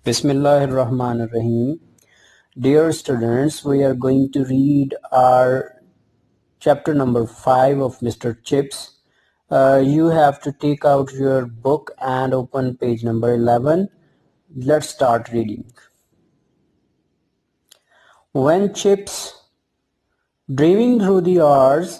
Bismillah ar-Rahman ar-Rahim. Dear students, we are going to read our chapter number 5 of Mr. Chips. You have to take out your book and open page number 11. Let's start reading. When Chips dreaming through the hours,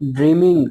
dreaming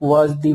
was the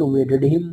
evaded him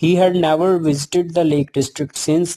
He had never visited the Lake District since,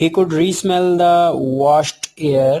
He could re-smell the washed air,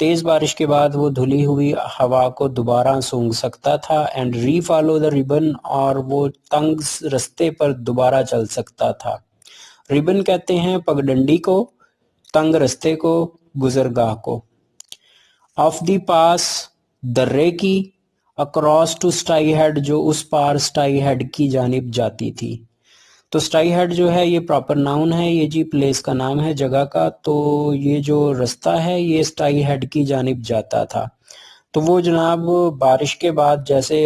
تیز بارش کے بعد وہ دھلی ہوئی ہوا کو دوبارہ سونگھ سکتا تھا، and re follow the ribbon, اور وہ تنگ رستے پر دوبارہ چل سکتا تھا۔ ریبن کہتے ہیں پگڈنڈی کو، تنگ رستے کو، گزرگاہ کو۔ آف دی پاس، درے کی، اکراس ٹو سٹائی ہیڈ، جو اس پار سٹائی ہیڈ کی جانب جاتی تھی۔ تو سٹائی ہیڈ جو ہے یہ پراپر ناؤن ہے، یہ جی پلیس کا نام ہے، جگہ کا۔ تو یہ جو رستہ ہے یہ سٹائی ہیڈ کی جانب جاتا تھا۔ تو وہ جناب بارش کے بعد جیسے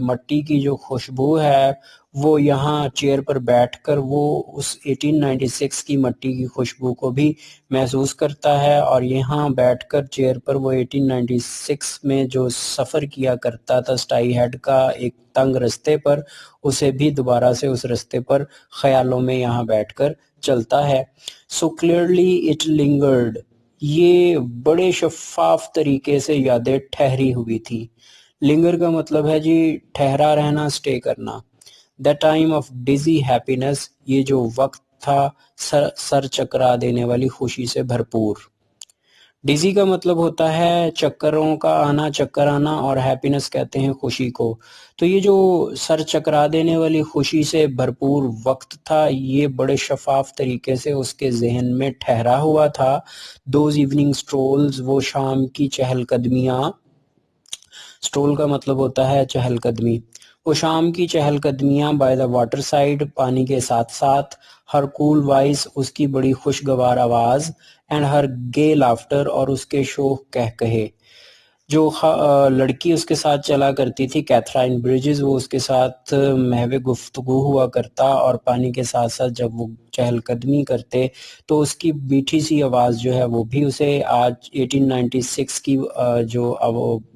مٹی کی جو خوشبو ہے وہ یہاں چیئر پر بیٹھ کر وہ اس 1896 کی مٹی کی خوشبو کو بھی محسوس کرتا ہے، اور یہاں بیٹھ کر چیئر پر وہ 1896 میں جو سفر کیا کرتا تھا سٹائی ہیڈ کا ایک تنگ رستے پر، اسے بھی دوبارہ سے اس رستے پر خیالوں میں یہاں بیٹھ کر چلتا ہے۔ سو کلیئرلی اٹ لنگرڈ، یہ بڑے شفاف طریقے سے یادیں ٹھہری ہوئی تھی۔ لنگر کا مطلب ہے جی ٹھہرا رہنا، سٹے کرنا۔ The time of dizzy happiness, یہ جو وقت تھا سر چکرا دینے والی خوشی سے بھرپور۔ ڈیزی کا مطلب ہوتا ہے چکروں کا آنا، چکر آنا، اور ہیپینس کہتے ہیں خوشی کو۔ تو یہ جو سر چکرا دینے والی خوشی سے بھرپور وقت تھا یہ بڑے شفاف طریقے سے اس کے ذہن میں ٹھہرا ہوا تھا۔ دوز ایوننگ سٹرولز، وہ شام کی چہل قدمیاں، سٹرول کا مطلب ہوتا ہے چہل قدمی، وہ شام کی چہل قدمیاں، بائی دا واٹر سائڈ، پانی کے ساتھ ساتھ، ہر کول وائس، اس کی بڑی خوشگوار آواز، اینڈ ہر گے لافٹر، اور اس کے شوخ کہے۔ جو لڑکی اس کے ساتھ چلا کرتی تھی کیتھرائن بریجز، وہ اس کے ساتھ محو گفتگو ہوا کرتا، اور پانی کے ساتھ ساتھ جب وہ چہل قدمی کرتے تو اس کی میٹھی سی آواز جو ہے وہ بھی اسے آج 1896 کی جو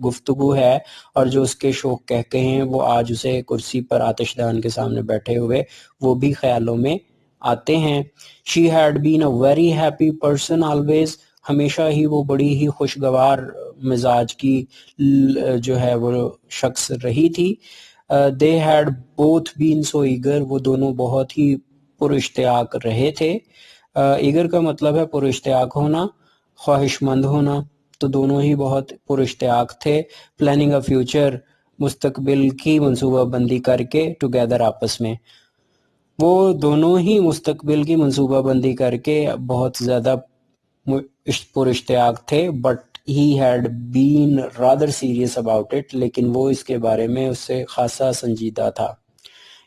گفتگو ہے اور جو اس کے شوق کہتے ہیں وہ آج اسے کرسی پر آتش دان کے سامنے بیٹھے ہوئے وہ بھی خیالوں میں آتے ہیں۔ She had been a very happy person always، ہمیشہ ہی وہ بڑی ہی خوشگوار مزاج کی جو ہے وہ شخص رہی تھی۔ They had both been so eager، وہ دونوں بہت ہی پر اشتیاق رہے تھے۔ ایگر کا مطلب ہے پر اشتیاق ہونا، خواہش مند ہونا، تو دونوں ہی بہت پر اشتیاق تھے۔ پلاننگ اے فیوچر، مستقبل کی منصوبہ بندی کر کے، ٹوگیدر آپس میں، وہ دونوں ہی مستقبل کی منصوبہ بندی کر کے بہت زیادہ پر اشتیاق تھے۔ But he had been rather serious about it, لیکن وہ اس کے بارے میں اس سے خاصا سنجیدہ تھا۔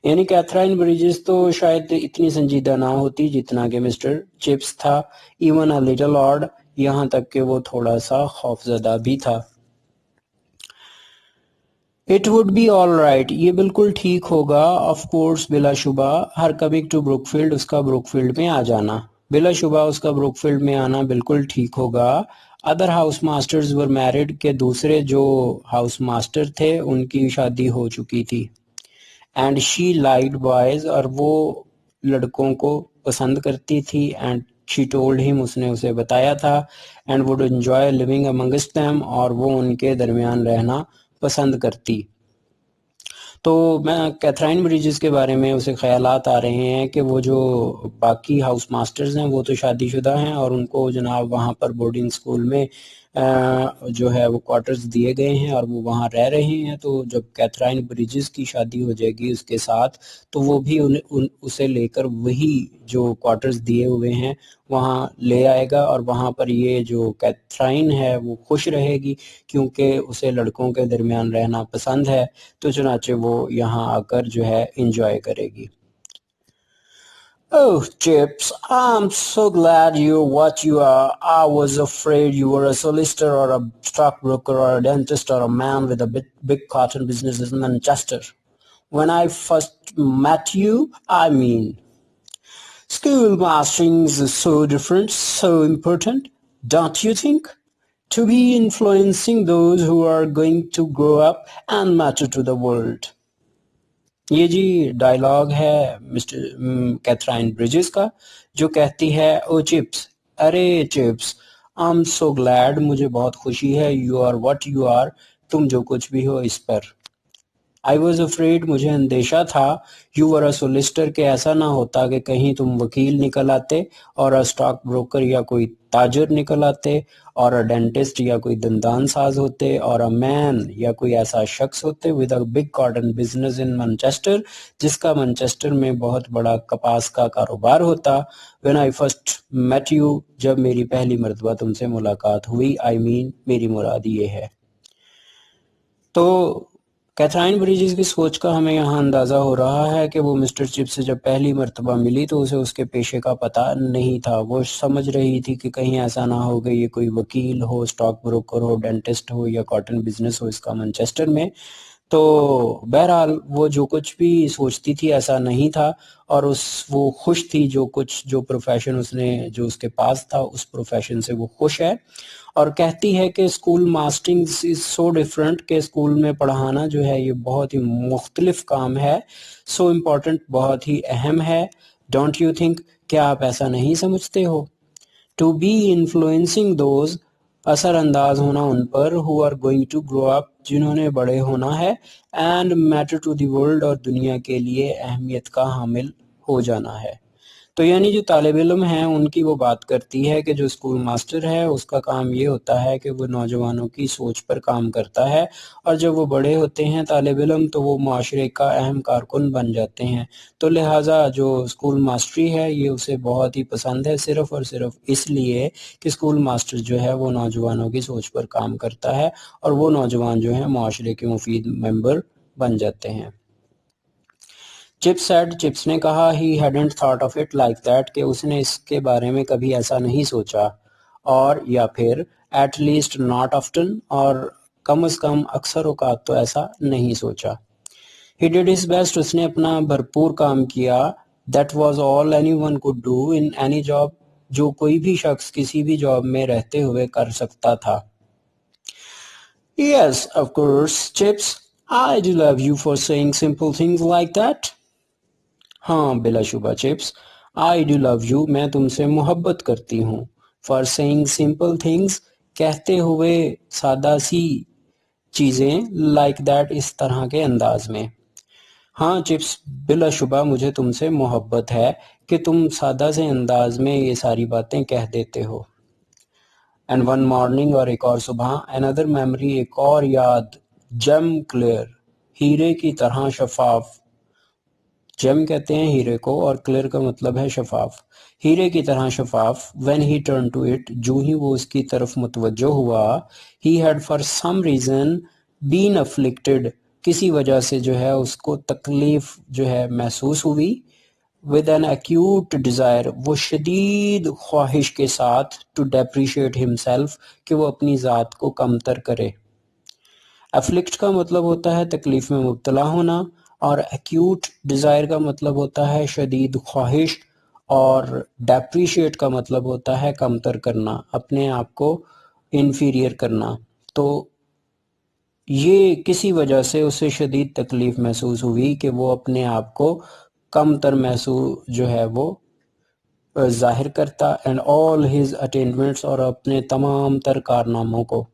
یعنی کیتھرائن بریجز تو شاید اتنی سنجیدہ نہ ہوتی جتنا کہ مسٹر چپس تھا، ایون اے لٹل آڈ، یہاں تک کہ وہ تھوڑا سا خوفزدہ بھی تھا۔ It would be all right, یہ بالکل ٹھیک ہوگا، آف کورس بلا شبہ، ہر کمنگ ٹو بروک فیلڈ، اس کا بروک فیلڈ میں آ جانا، بلا شبہ اس کا بروک فیلڈ میں آنا بالکل ٹھیک ہوگا۔ ادر ہاؤس ماسٹرز ور میرڈ، کے دوسرے جو ہاؤس ماسٹر تھے ان کی شادی ہو چکی تھی۔ اینڈ شی لائکڈ بوائز، اور وہ لڑکوں کو پسند کرتی تھی۔ اینڈ شی ٹولڈ ہم، اس نے اسے بتایا تھا۔ And would enjoy living amongst them, اور وہ ان کے درمیان رہنا پسند کرتی۔ تو میں کیتھرائن بریجز کے بارے میں اسے خیالات آ رہے ہیں کہ وہ جو باقی ہاؤس ماسٹرز ہیں وہ تو شادی شدہ ہیں اور ان کو جناب وہاں پر بورڈنگ اسکول میں جو ہے وہ کوارٹرز دیے گئے ہیں اور وہ وہاں رہ رہے ہیں۔ تو جب کیتھرائن بریجز کی شادی ہو جائے گی اس کے ساتھ تو وہ بھی اسے لے کر وہی جو کوارٹرز دیے ہوئے ہیں وہاں لے آئے گا، اور وہاں پر یہ جو کیتھرائن ہے وہ خوش رہے گی کیونکہ اسے لڑکوں کے درمیان رہنا پسند ہے، تو چنانچہ وہ یہاں آ کر جو ہے انجوائے کرے گی۔ Oh, Chips, I'm so glad you're what you are. I was afraid you were a solicitor or a stockbroker or a dentist or a man with a big cotton business in Manchester. When I first met you, I mean, school mastering is so different, so important, don't you think? To be influencing those who are going to grow up and matter to the world. یہ جی dialogue ہے mister Katherine Bridges کا جو کہتی ہے، oh Chips, ارے Chips, I am so glad, مجھے بہت خوشی ہے، you are what you are, تم جو کچھ بھی ہو اس پر، I was afraid, مجھے اندیشہ تھا, you were a solicitor, کہ ایسا نہ ہوتا کہ کہیں تم وکیل نکل آتے, اور a stock broker یا کوئی تاجر نکل آتے, اور a dentist یا کوئی دندان ساز ہوتے, اور a man یا کوئی ایسا شخص ہوتے with a big cotton business in Manchester, جس کا منچسٹر میں بہت بڑا کپاس کا کاروبار ہوتا. When I first met you, جب میری پہلی مرتبہ تم سے ملاقات ہوئی, I mean میری مراد یہ ہے. تو کیتھرائن بریجز کی سوچ کا ہمیں یہاں اندازہ ہو رہا ہے کہ وہ مسٹر چپس سے جب پہلی مرتبہ ملی تو اسے اس کے پیشے کا پتہ نہیں تھا. وہ سمجھ رہی تھی کہ کہیں ایسا نہ ہو کہ یہ کوئی وکیل ہو, اسٹاک بروکر ہو, ڈینٹسٹ ہو یا کاٹن بزنس ہو اس کا مانچسٹر میں. تو بہرحال وہ جو کچھ بھی سوچتی تھی ایسا نہیں تھا, اور وہ خوش تھی جو پروفیشن اس نے جو اس کے پاس تھا اس پروفیشن سے وہ خوش ہے. اور کہتی ہے کہ اسکول ماسٹرنگ از سو ڈفرینٹ, کہ اسکول میں پڑھانا جو ہے یہ بہت ہی مختلف کام ہے. سو امپورٹنٹ, بہت ہی اہم ہے. ڈونٹ یو تھنک, کیا آپ ایسا نہیں سمجھتے ہو؟ ٹو بی انفلوئنسنگ دوز, اثر انداز ہونا ان پر, who are going to grow up, جنہوں نے بڑے ہونا ہے, and matter to the world, اور دنیا کے لیے اہمیت کا حامل ہو جانا ہے. تو یعنی جو طالب علم ہیں ان کی وہ بات کرتی ہے کہ جو اسکول ماسٹر ہے اس کا کام یہ ہوتا ہے کہ وہ نوجوانوں کی سوچ پر کام کرتا ہے, اور جب وہ بڑے ہوتے ہیں طالب علم تو وہ معاشرے کا اہم کارکن بن جاتے ہیں. تو لہٰذا جو اسکول ماسٹری ہے یہ اسے بہت ہی پسند ہے, صرف اور صرف اس لیے کہ اسکول ماسٹر جو ہے وہ نوجوانوں کی سوچ پر کام کرتا ہے, اور وہ نوجوان جو ہیں معاشرے کے مفید ممبر بن جاتے ہیں. چپس said, چپس نے کہا, he hadn't thought of it like that, کہ اس نے اس کے بارے میں کبھی ایسا نہیں سوچا, اور یا پھر at least not often, اور کم از کم اکثر اوقات تو ایسا نہیں سوچا. He did his best, اس نے اپنا بھرپور کام کیا. That was all anyone could do in any job, جو کوئی بھی شخص کسی بھی جاب میں رہتے ہوئے کر سکتا تھا. Yes, of course, Chips, I do love you for saying simple things like that. ہاں بلا شبہ chips, I do love you, میں تم سے محبت کرتی ہوں. For saying simple things, کہتے ہوئے سادہ سی چیزیں, like that, اس طرح کے انداز میں. ہاں چپس, بلا شبہ مجھے تم سے محبت ہے کہ تم سادہ سے انداز میں یہ ساری باتیں کہہ دیتے ہو. And one morning, اور ایک اور صبح, another memory, ایک اور یاد, gem clear, ہیرے کی طرح شفاف. جیم کہتے ہیں ہیرے کو, اور کلیئر کا مطلب ہے شفاف, ہیرے کی طرح شفاف. when he turned to it, جو ہی وہ اس کی طرف متوجہ ہوا, he had for some reason been afflicted, کسی وجہ سے جو ہے اس کو تکلیف جو ہے محسوس ہوئی, with an acute desire, وہ شدید خواہش کے ساتھ, to depreciate himself, کہ وہ اپنی ذات کو کمتر کرے. افلکٹ کا مطلب ہوتا ہے تکلیف میں مبتلا ہونا, اور ایکیوٹ ڈیزائر کا مطلب ہوتا ہے شدید خواہش, اور ڈیپریشیٹ کا مطلب ہوتا ہے کمتر کرنا, اپنے آپ کو انفیریئر کرنا. تو یہ کسی وجہ سے اسے شدید تکلیف محسوس ہوئی کہ وہ اپنے آپ کو کم تر محسوس جو ہے وہ ظاہر کرتا, اینڈ آل ہز اٹینمنٹس, اور اپنے تمام تر کارناموں کو.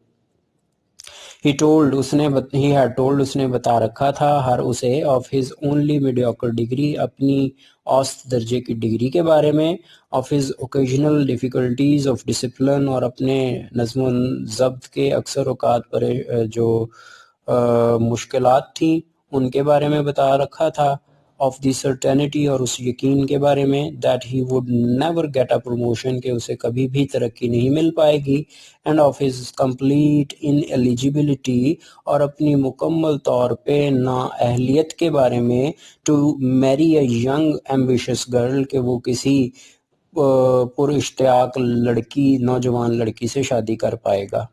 He had told, اس نے بتا رکھا تھا, ہر اسے, of his only mediocre degree, اپنی اوسط درجے کی ڈگری کے بارے میں, of his occasional difficulties of discipline, اور اپنے نظم و ضبط کے اکثر اوقات پر جو مشکلات تھیں ان کے بارے میں بتا رکھا تھا, of the certainty, اور اس یقین کے بارے میں, that he would never get a promotion, کہ اسے کبھی بھی ترقی نہیں مل پائے گی, and of his complete ineligibility, اور اپنی مکمل طور پہ نااہلیت کے بارے میں, to marry a young ambitious girl, کہ وہ کسی پر اشتیاق نوجوان لڑکی سے شادی کر پائے گا.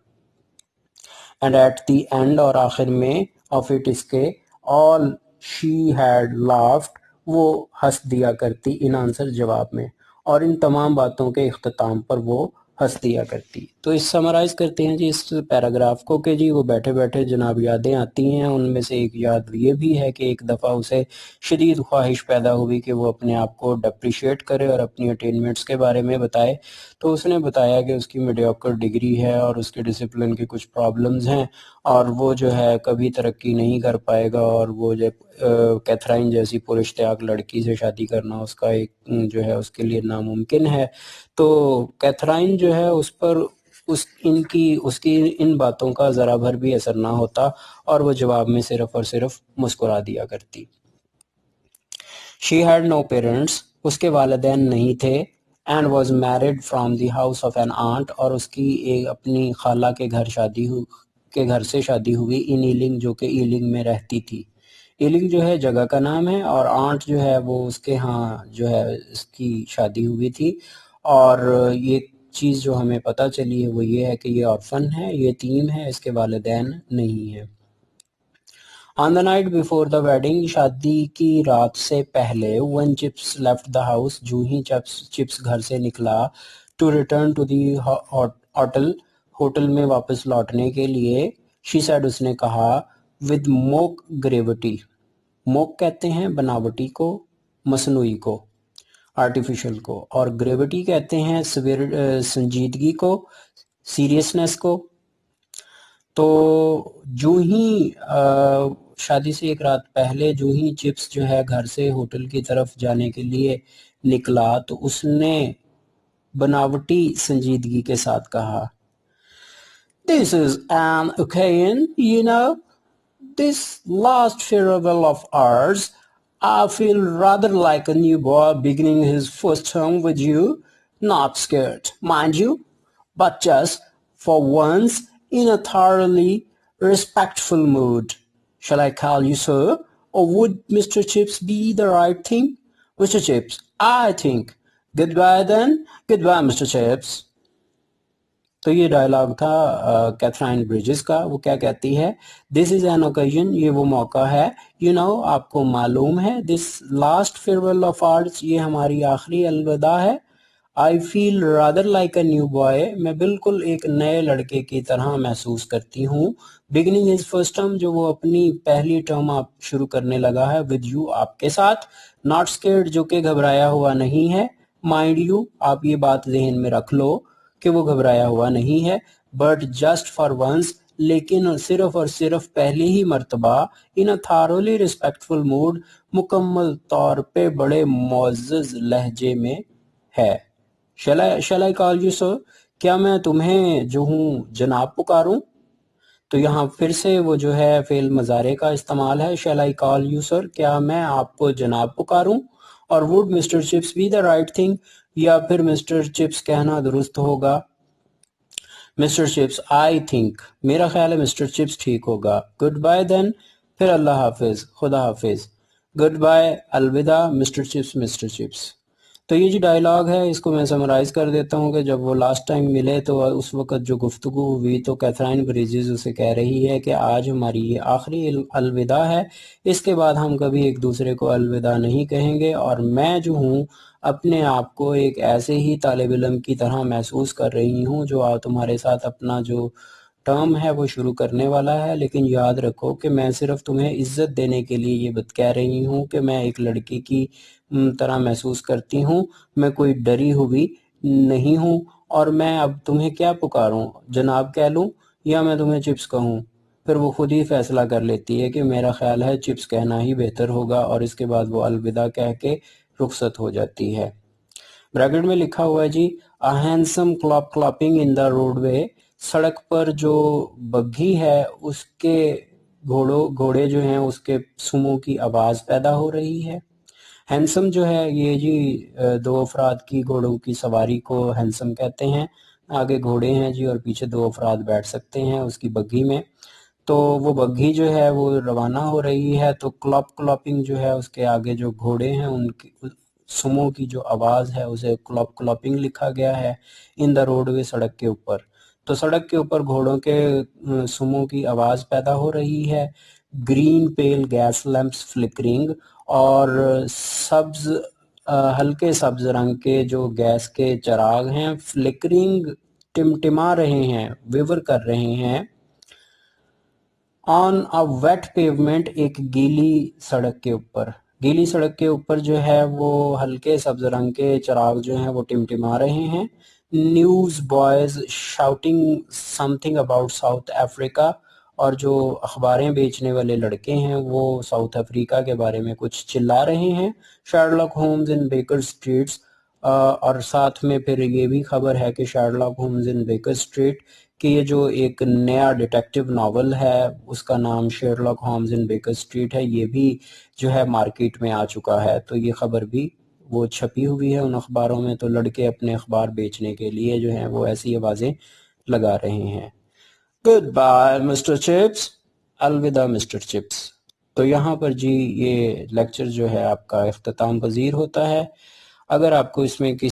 and at the end, اور آخر میں, of it, اس کے, all she had laughed, وہ ہنس دیا کرتی, ان آنسر جواب میں, اور ان تمام باتوں کے اختتام پر وہ ہنس دیا کرتی. تو اس سمرائز کرتے ہیں جی اس پیراگراف کو کہ جی وہ بیٹھے بیٹھے جناب یادیں آتی ہیں, ان میں سے ایک یاد یہ بھی ہے کہ ایک دفعہ اسے شدید خواہش پیدا ہوئی کہ وہ اپنے آپ کو ڈپریشیٹ کرے اور اپنی اٹینمنٹس کے بارے میں بتائے. تو اس نے بتایا کہ اس کی میڈیوکر ڈگری ہے اور اس کے ڈسپلن کی کچھ پرابلمز ہیں, اور وہ جو ہے کبھی ترقی نہیں کر پائے گا، اور وہ کیتھرائن جیسی پراشتیاق لڑکی سے شادی کرنا اس کا ایک جو ہے اس کے لیے ناممکن ہے۔ تو کیتھرائن جو ہے اس پر اس کی ان باتوں کا ذرا بھر بھی اثر نہ ہوتا، اور وہ جواب میں صرف اور صرف مسکرا دیا کرتی۔ She had no parents، اس کے والدین نہیں تھے، and was married from the house of an aunt، اور اس کی ایک اپنی خالہ کے گھر سے شادی ہوئی، ان ایلنگ، جو کہ ایلنگ میں رہتی تھی۔ ایلنگ جو ہے جگہ کا نام ہے، اور آنٹ جو ہے وہ اس کے ہاں جو ہے اس کی شادی ہوئی تھی۔ اور یہ چیز جو ہمیں پتہ چلی ہے وہ یہ ہے کہ یہ آرفن ہے، یہ یتیم ہے، اس کے والدین نہیں ہیں۔ On the night before the wedding، شادی کی رات سے پہلے، when Chips left the house، جو ہی چپس گھر سے نکلا، to return to the hotel میں واپس لوٹنے کے لیے، she said، اس نے کہا، with mock gravity، موک کہتے ہیں بناوٹی کو، مصنوعی کو، آرٹیفیشل کو، اور گریوٹی کہتے ہیں سنجیدگی کو، سیریسنس کو۔ تو جو ہی شادی سے ایک رات پہلے جو ہی چپس جو ہے گھر سے ہوٹل کی طرف جانے کے لیے نکلا، تو اس نے بناوٹی سنجیدگی کے ساتھ کہا، This is an occasion, you know, this last farewell of ours. I feel rather like a new boy beginning his first term with you. Not scared, mind you, but just for once in a thoroughly respectful mood. Shall I call you sir, or would Mr. Chips be the right thing? Mr. Chips, I think. Goodbye then. Goodbye, Mr. Chips. تو یہ dialogue تھا کیتھرائن Bridges کا۔ وہ کیا کہتی ہے، دس is an occasion, یہ وہ موقع ہے، یو نو، آپ کو معلوم ہے، this last farewell of arts, یہ ہماری آخری الوداع ہے، I feel rather like a new boy, میں بالکل ایک نئے لڑکے کی طرح محسوس کرتی ہوں، بگننگ ہز فرسٹ ٹرم، جو وہ اپنی پہلی ٹرم آپ شروع کرنے لگا ہے، ود یو، آپ کے ساتھ، ناٹ اسکیئرڈ، جو کہ گھبرایا ہوا نہیں ہے، مائنڈ یو، آپ یہ بات ذہن میں رکھ لو کہ وہ گھبرایا ہوا نہیں ہے، بٹ جسٹ فار ونس، لیکن صرف اور صرف پہلی ہی مرتبہ، ان اے تھارولی ریسپیکٹفل موڈ، مکمل طور پہ بڑے معزز لہجے میں ہے۔ shall I call you sir، کیا میں تمہیں جو ہوں جناب پکاروں؟ تو یہاں پھر سے وہ جو ہے فعل مضارع کا استعمال ہے، shall I call you sir، کیا میں آپ کو جناب پکاروں؟ اور would Mr. Chips be the right thing، یا پھر مسٹر چپس کہنا درست ہوگا، مسٹر چپس آئی تھنک، میرا خیال ہے مسٹر چپس ٹھیک ہوگا، گڈ بائی دین، پھر اللہ حافظ، خدا حافظ، گڈ بائی، الوداع، مسٹر چپس، مسٹر چپس۔ تو یہ جو ڈائلاگ ہے اس کو میں سمرائز کر دیتا ہوں کہ جب وہ لاسٹ ٹائم ملے تو اس وقت جو گفتگو ہوئی تو کیتھرائن بریجز اسے کہہ رہی ہے کہ آج ہماری یہ آخری الوداع ہے، اس کے بعد ہم کبھی ایک دوسرے کو الوداع نہیں کہیں گے، اور میں جو ہوں اپنے آپ کو ایک ایسے ہی طالب علم کی طرح محسوس کر رہی ہوں جو تمہارے ساتھ اپنا جو ٹرم ہے وہ شروع کرنے والا ہے، لیکن یاد رکھو کہ میں صرف تمہیں عزت دینے کے لیے یہ بات کہہ رہی ہوں کہ میں ایک لڑکی کی طرح محسوس کرتی ہوں، میں کوئی ڈری ہوئی نہیں ہوں، اور میں اب تمہیں کیا پکاروں، جناب کہہ لوں یا میں تمہیں چپس کہوں؟ پھر وہ خود ہی فیصلہ کر لیتی ہے کہ میرا خیال ہے چپس کہنا ہی بہتر ہوگا، اور اس کے بعد وہ الوداع کہہ کے رخصت ہو جاتی ہے۔ بریکٹ میں لکھا ہوا ہے جی، a handsome clapping in the roadway، سڑک پر جو بگھی ہے اس کے گھوڑے جو ہیں اس کے سموں کی آواز پیدا ہو رہی ہے۔ ہینسم جو ہے یہ جی دو افراد کی گھوڑوں کی سواری کو ہینسم کہتے ہیں، آگے گھوڑے ہیں جی اور پیچھے دو افراد بیٹھ سکتے ہیں اس کی بگھی میں، تو وہ بگھی جو ہے وہ روانہ ہو رہی ہے، تو کلاپنگ جو ہے اس کے آگے جو گھوڑے ہیں ان کی سموں کی جو آواز ہے اسے کلاپنگ لکھا گیا ہے، ان دا روڈ وے، سڑک کے اوپر، تو سڑک کے اوپر گھوڑوں کے سموں کی آواز پیدا ہو رہی ہے، گرین پیل گیس لیمپس فلکرنگ، اور سبز ہلکے سبز رنگ کے جو گیس کے چراغ ہیں، فلکرنگ ٹمٹما رہے ہیں، ویور کر رہے ہیں، آن اے ویٹ پیومنٹ، ایک گیلی سڑک کے اوپر، گیلی سڑک کے اوپر جو ہے وہ ہلکے سبز رنگ کے چراغ جو ہیں وہ ٹمٹما رہے ہیں، news boys shouting some thing about South Africa, اور جو اخباریں بیچنے والے لڑکے ہیں وہ ساؤتھ افریقہ کے بارے میں کچھ چلا رہے ہیں، شارلک ہومز ان بیکر اسٹریٹس، اور ساتھ میں پھر یہ بھی خبر ہے کہ شارلک ہومز ان بیکر اسٹریٹ کہ یہ جو ایک نیا ڈیٹیکٹیو ناول ہے اس کا نام شارلک ہومز ان بیکر اسٹریٹ ہے، یہ بھی جو ہے مارکیٹ میں آ چکا ہے، تو یہ خبر بھی وہ چھپی ہوئی ہے ان اخباروں میں، تو لڑکے اپنے اخبار بیچنے کے لیے جو ہیں وہ ایسی آوازیں لگا رہے ہیں۔ گڈ بائے مسٹر چپس، الوداع مسٹر چپس۔ تو یہاں پر جی یہ لیکچر جو ہے آپ کا اختتام پذیر ہوتا ہے۔ اگر آپ کو اس میں